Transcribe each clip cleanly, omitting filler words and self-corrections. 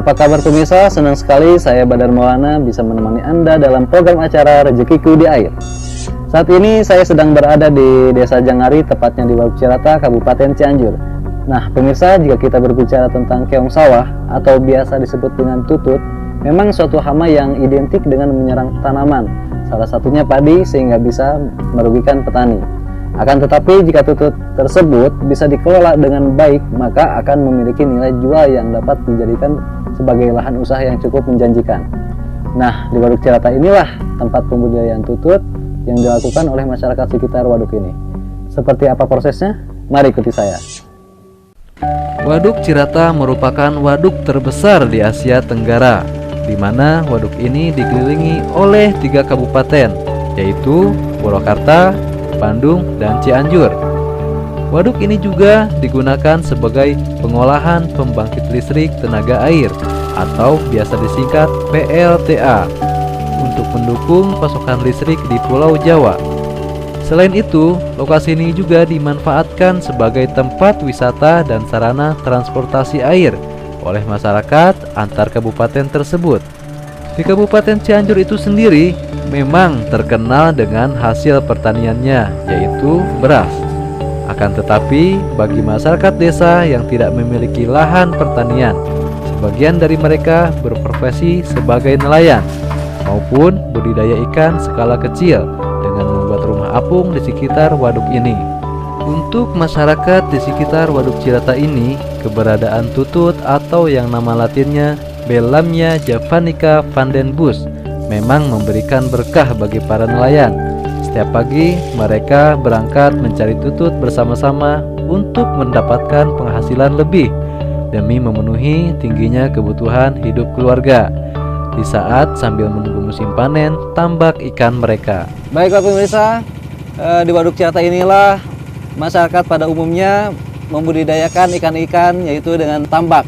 Apa kabar pemirsa? Senang sekali saya Badar Maulana bisa menemani Anda dalam program acara Rezekiku di Air. Saat ini saya sedang berada di Desa Jangari, tepatnya di Waduk Cirata, Kabupaten Cianjur. Nah pemirsa, jika kita berbicara tentang keong sawah atau biasa disebut dengan tutut, memang suatu hama yang identik dengan menyerang tanaman, salah satunya padi, sehingga bisa merugikan petani. Akan tetapi jika tutut tersebut bisa dikelola dengan baik, maka akan memiliki nilai jual yang dapat dijadikan sebagai lahan usaha yang cukup menjanjikan. Nah, di Waduk Cirata inilah tempat pembudidayaan tutut yang dilakukan oleh masyarakat sekitar waduk ini. Seperti apa prosesnya? Mari ikuti saya. Waduk Cirata merupakan waduk terbesar di Asia Tenggara, di mana waduk ini dikelilingi oleh 3 kabupaten, yaitu Purwakarta, Bandung, dan Cianjur. Waduk ini juga digunakan sebagai pengolahan pembangkit listrik tenaga air atau biasa disingkat PLTA untuk mendukung pasokan listrik di Pulau Jawa. Selain itu, lokasi ini juga dimanfaatkan sebagai tempat wisata dan sarana transportasi air oleh masyarakat antar kabupaten tersebut. Di Kabupaten Cianjur itu sendiri memang terkenal dengan hasil pertaniannya, yaitu beras. Akan tetapi, bagi masyarakat desa yang tidak memiliki lahan pertanian, sebagian dari mereka berprofesi sebagai nelayan maupun budidaya ikan skala kecil dengan membuat rumah apung di sekitar waduk ini. Untuk masyarakat di sekitar Waduk Cirata ini, keberadaan tutut atau yang nama latinnya Bellamia javanica vandenbos memang memberikan berkah bagi para nelayan. Setiap pagi mereka berangkat mencari tutut bersama-sama untuk mendapatkan penghasilan lebih demi memenuhi tingginya kebutuhan hidup keluarga di saat sambil menunggu musim panen tambak ikan mereka. Baiklah pemirsa, di Waduk Cirata inilah masyarakat pada umumnya membudidayakan ikan-ikan, yaitu dengan tambak,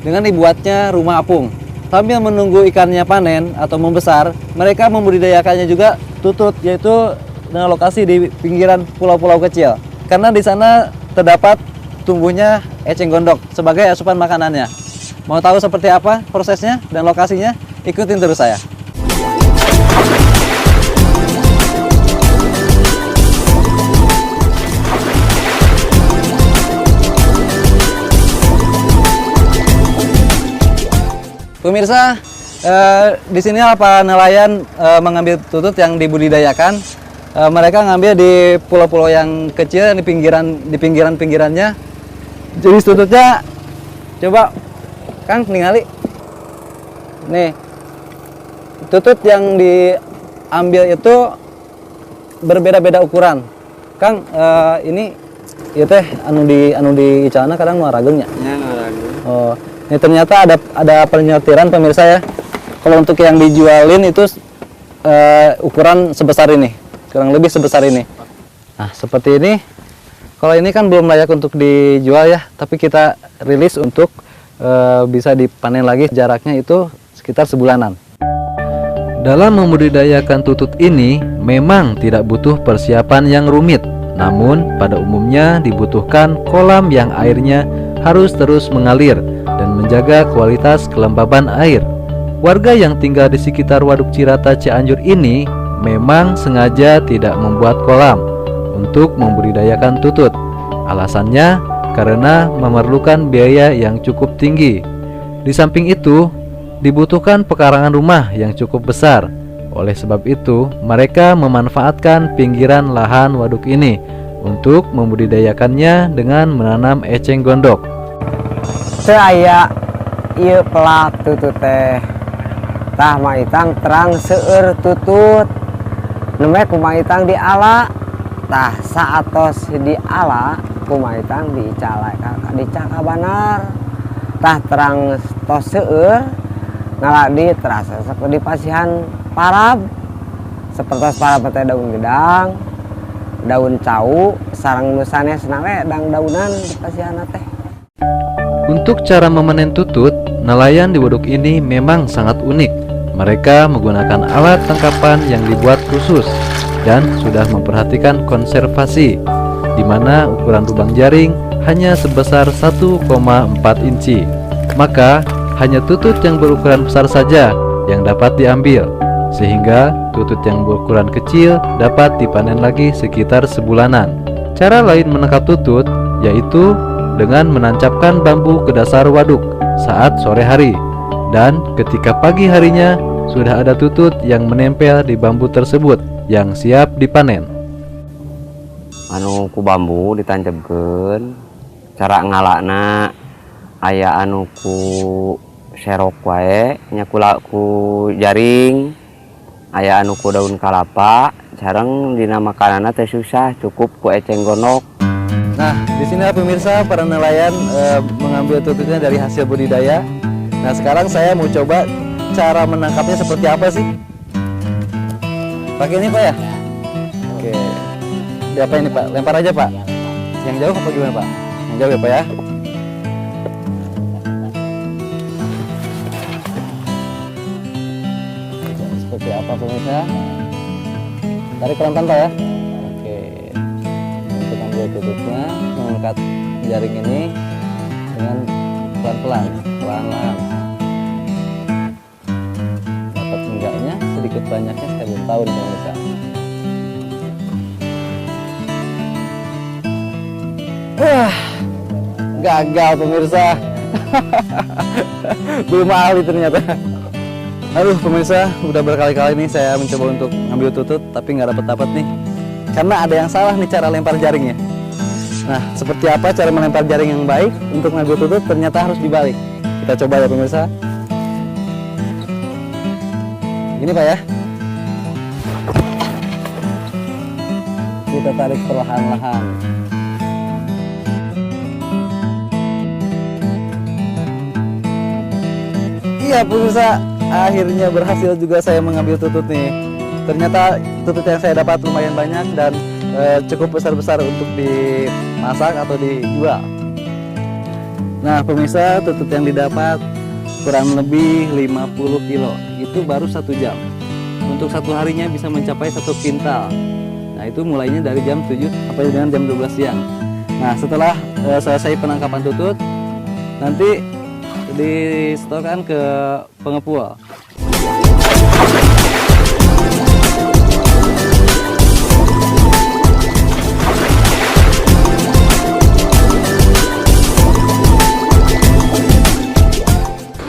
dengan dibuatnya rumah apung. Sambil menunggu ikannya panen atau membesar, mereka membudidayakannya juga tutut, yaitu dengan lokasi di pinggiran pulau-pulau kecil. Karena di sana terdapat tumbuhnya eceng gondok sebagai asupan makanannya. Mau tahu seperti apa prosesnya dan lokasinya? Ikutin terus saya. Pemirsa, di sini para nelayan mengambil tutut yang dibudidayakan. Mereka ngambil di pulau-pulau yang kecil, di pinggirannya. Jenis tututnya, coba Kang ningali. Nih, tutut yang diambil itu berbeda-beda ukuran. Kang, ini ya teh anu di icana kadang nuaragengnya. Ya, nuarageng. Oh. Ini ternyata ada penyortiran pemirsa ya. Kalau untuk yang dijualin itu ukuran sebesar ini, kurang lebih sebesar ini. Nah seperti ini. Kalau ini kan belum layak untuk dijual ya, tapi kita rilis untuk bisa dipanen lagi. Jaraknya itu sekitar sebulanan. Dalam membudidayakan tutut ini memang tidak butuh persiapan yang rumit. Namun pada umumnya dibutuhkan kolam yang airnya harus terus mengalir dan menjaga kualitas kelembaban air. Warga yang tinggal di sekitar Waduk Cirata Cianjur ini memang sengaja tidak membuat kolam untuk membudidayakan tutut. Alasannya karena memerlukan biaya yang cukup tinggi. Di samping itu, dibutuhkan pekarangan rumah yang cukup besar. Oleh sebab itu, mereka memanfaatkan pinggiran lahan waduk ini untuk membudidayakannya dengan menanam eceng gondok. Saya ieu pelak tutut teh. Tah maitang terang seueur tutut. Nemeh kumaitang di ala. Tah saatos di ala kumaitang di caka banar. Tah terang tos seueur ngaladi terasa seperti pasihan parab. Seperti parab teh daun gedang, daun cau, sarang nusane senawe daunan di pasihan teh. Untuk cara memanen tutut, nelayan di waduk ini memang sangat unik. Mereka menggunakan alat tangkapan yang dibuat khusus dan sudah memperhatikan konservasi, di mana ukuran lubang jaring hanya sebesar 1,4 inci. Maka hanya tutut yang berukuran besar saja yang dapat diambil, sehingga tutut yang berukuran kecil dapat dipanen lagi sekitar sebulanan. Cara lain menangkap tutut yaitu dengan menancapkan bambu ke dasar waduk saat sore hari, dan ketika pagi harinya sudah ada tutut yang menempel di bambu tersebut yang siap dipanen. Anu ku bambu ditancapkeun, cara ngalakna aya anu ku serok wae nya ku jaring, aya anu ku daun kalapa, sareng dina makananna teh susah, cukup ku eceng gondok. Nah, di sini pemirsa para nelayan mengambil tututnya dari hasil budidaya. Nah, sekarang saya mau coba cara menangkapnya seperti apa sih? Pakai ini Pak ya? Oke. Diapain ini Pak? Lempar aja Pak. Yang jauh apa gimana Pak? Yang jauh ya Pak ya? Seperti apa pemirsa? Tarik pelan-pelan Pak ya? Oke. Untuk ambil tutupnya, mengangkat jaring ini dengan pelan-pelan, pelan-pelan. Dapat enggaknya, sedikit banyaknya saya belum tahu nih pemirsa. Wah, gagal pemirsa. Belum ahli ternyata. Aduh pemirsa, udah berkali-kali nih saya mencoba untuk ngambil tutut tapi nggak dapat nih. Karena ada yang salah nih cara lempar jaringnya. Nah, seperti apa cara melempar jaring yang baik untuk ngambil tutut? Ternyata harus dibalik. Kita coba ya pemirsa. Ini Pak ya. Kita tarik perlahan-lahan. Iya pemirsa, akhirnya berhasil juga saya mengambil tutut nih. Ternyata tutut yang saya dapat lumayan banyak dan cukup besar-besar untuk dimasak atau dijual. Nah pemirsa, tutut yang didapat kurang lebih 50 kilo. Itu baru 1 jam. Untuk satu harinya bisa mencapai 1 kintal. Nah itu mulainya dari jam 7 sampai dengan jam 12 siang. Nah setelah selesai penangkapan tutut, nanti disetorkan ke pengepul.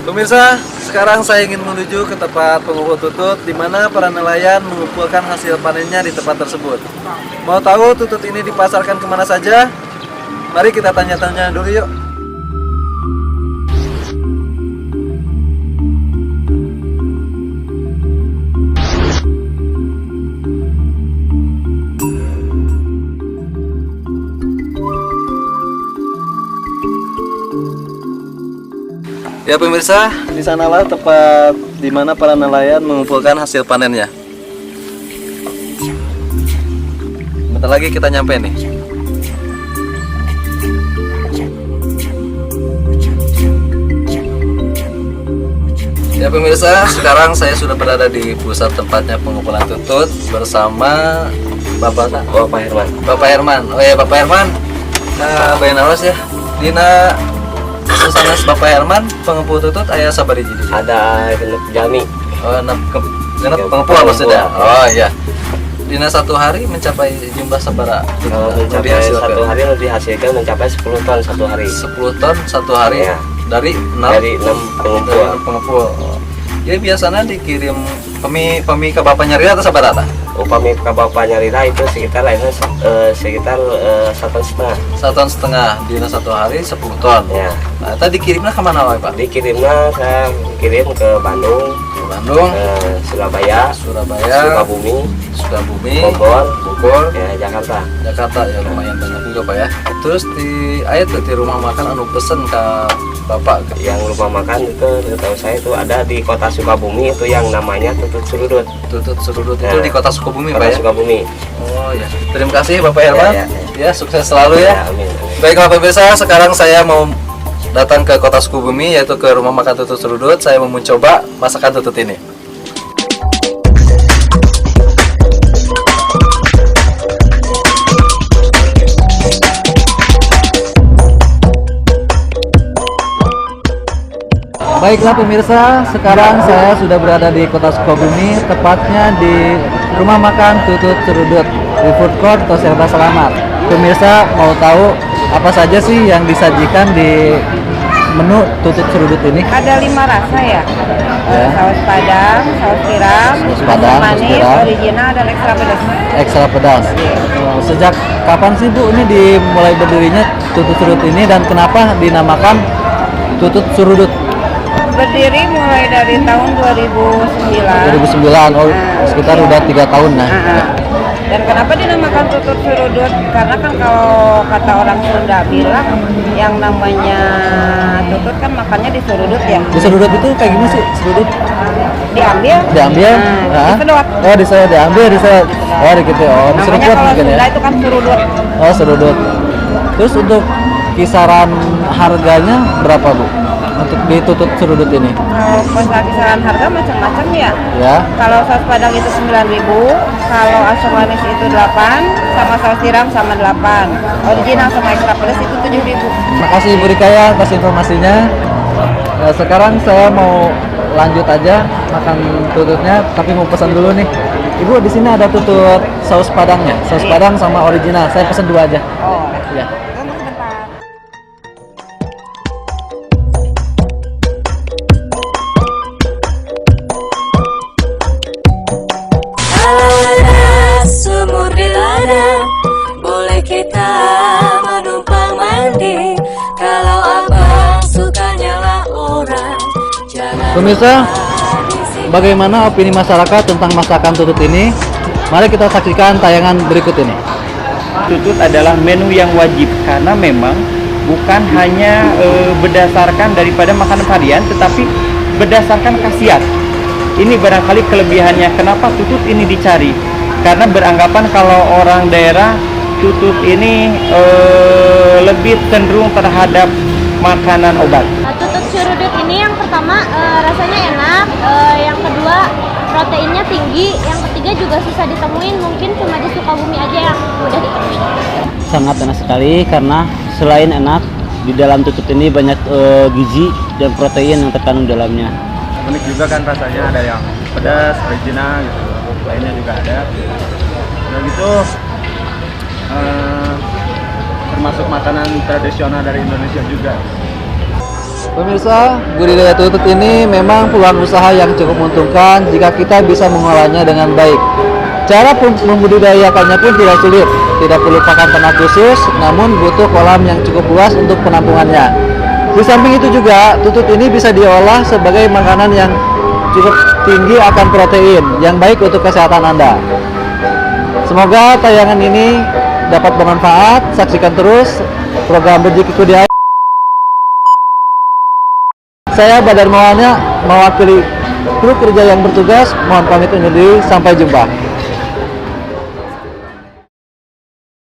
Pemirsa, sekarang saya ingin menuju ke tempat pengumpul tutut di mana para nelayan mengumpulkan hasil panennya di tempat tersebut. Mau tahu tutut ini dipasarkan kemana saja? Mari kita tanya-tanya dulu yuk. Ya pemirsa, di sanalah tempat di mana para nelayan mengumpulkan hasil panennya. Bentar lagi kita nyampe nih. Ya pemirsa, sekarang saya sudah berada di pusat tempatnya pengumpulan tutut bersama Bapak Herman. Bapak Herman. Oh ya Bapak Herman. Nah, bayan awas ya. Dina sanes Bapak Herman pengumpul tutut aya sabari jadi. Ada genep jami. Oh, genep pengumpul maksudnya. Oh iya. Dina satu hari mencapai jumlah sabara? Kalau mencapai satu hari dihasilkan mencapai 10 ton satu hari. 10 ton satu hari ya. Dari 6 pengepul. Ya biasanya dikirim pemi ke Bapak Nyarira atau sabara ta? Upami ke Bapak Nyarira itu sekitar sekitar 1,5 ton. 1,5 ton dina satu hari 10 ton. Ya. Nah, tadi kirimnya kemana wae Pak? Dikirimnya saya kirim ke Bandung, Surabaya, Sukabumi, Bogor, ya Jakarta ya lumayan banyak juga Pak ya. Terus di rumah makan anu pesen ke Bapak yang rumah makan itu tahu saya itu ada di kota Sukabumi itu yang namanya Tutut Surudut. Tutut Surudut itu di kota Sukabumi Pak ya? Sukabumi. Oh ya. Terima kasih Bapak Herman. Ya, sukses selalu ya. Amin. Baiklah pemirsa, sekarang saya mau datang ke kota Sukabumi yaitu ke rumah makan Tutut Surudut. Saya mau mencoba masakan tutut ini. Baiklah pemirsa, sekarang saya sudah berada di Kota Sukabumi, tepatnya di Rumah Makan Tutut Serudut di Food Court Toserba Selamat. Pemirsa mau tahu apa saja sih yang disajikan di menu Tutut Serudut ini? Ada 5 rasa ya. Ya. Saus padang, saus tiram, Saus padang, saus manis, tiram. original dan ekstra pedas. Ekstra pedas. Sejak kapan sih Bu ini dimulai berdirinya Tutut Serudut ini dan kenapa dinamakan Tutut Serudut? Berdiri mulai dari tahun 2009. 2009, oh sekitar udah 3 tahun nah. Dan kenapa dinamakan tutut serudut? Karena kan kalau kata orang Sunda bilang yang namanya tutut kan makannya di serudut ya. Di serudut itu kayak gimana sih serudut? Diambil. Nah, Disedot. oh diambil disedot. Oh gitu. Oh Namanya diseruput kalau mungkin Sunda ya. itu kan serudut. Oh serudut. Terus untuk kisaran harganya berapa Bu? Untuk di tutut serudut ini? Kalau masalah kisaran harga macam-macam ya. Ya. Kalau saus padang itu 9.000, kalau asam manis itu 8, sama saus tiram sama 8. Original sama ekstra pedas itu 7.000. Terima kasih Ibu Rikaya atas informasinya. Nah, sekarang saya mau lanjut aja makan tututnya, tapi mau pesan dulu nih. Ibu di sini ada tutut saus padangnya, saus padang sama original. Saya pesan 2 aja. Oh, Ya. tunggu sebentar. Ada sumur di ladang, boleh kita menumpang mandi. Kalau abang sukanya lah orang, jangan Pemirsa, di sini. bagaimana opini masyarakat tentang masakan tutut ini? Mari kita saksikan tayangan berikut ini. Tutut adalah menu yang wajib karena memang bukan hanya berdasarkan daripada makanan harian, tetapi berdasarkan khasiat. Ini barangkali kelebihannya kenapa tutut ini dicari, karena beranggapan kalau orang daerah tutut ini lebih cenderung terhadap makanan obat. Tutut serudut ini yang pertama rasanya enak, yang kedua proteinnya tinggi, yang ketiga juga susah ditemuin, mungkin cuma di Sukabumi aja yang mudah ditemuin. Sangat enak sekali karena selain enak, di dalam tutut ini banyak gizi dan protein yang terkandung dalamnya. Unik juga kan rasanya, ada yang pedas, original gitu, lainnya juga ada. Nah gitu, termasuk makanan tradisional dari Indonesia juga. Pemirsa, budidaya tutut ini memang peluang usaha yang cukup menguntungkan jika kita bisa mengolahnya dengan baik. Cara membudidayakannya pun tidak sulit, tidak perlu pakan tanah khusus, namun butuh kolam yang cukup luas untuk penampungannya. Di samping itu juga, tutut ini bisa diolah sebagai makanan yang cukup tinggi akan protein yang baik untuk kesehatan Anda. Semoga tayangan ini dapat bermanfaat. Saksikan terus program Rezekiku di Air. Saya Badar Maulana mewakili kru kerja yang bertugas. Mohon pamit undur diri. Sampai jumpa.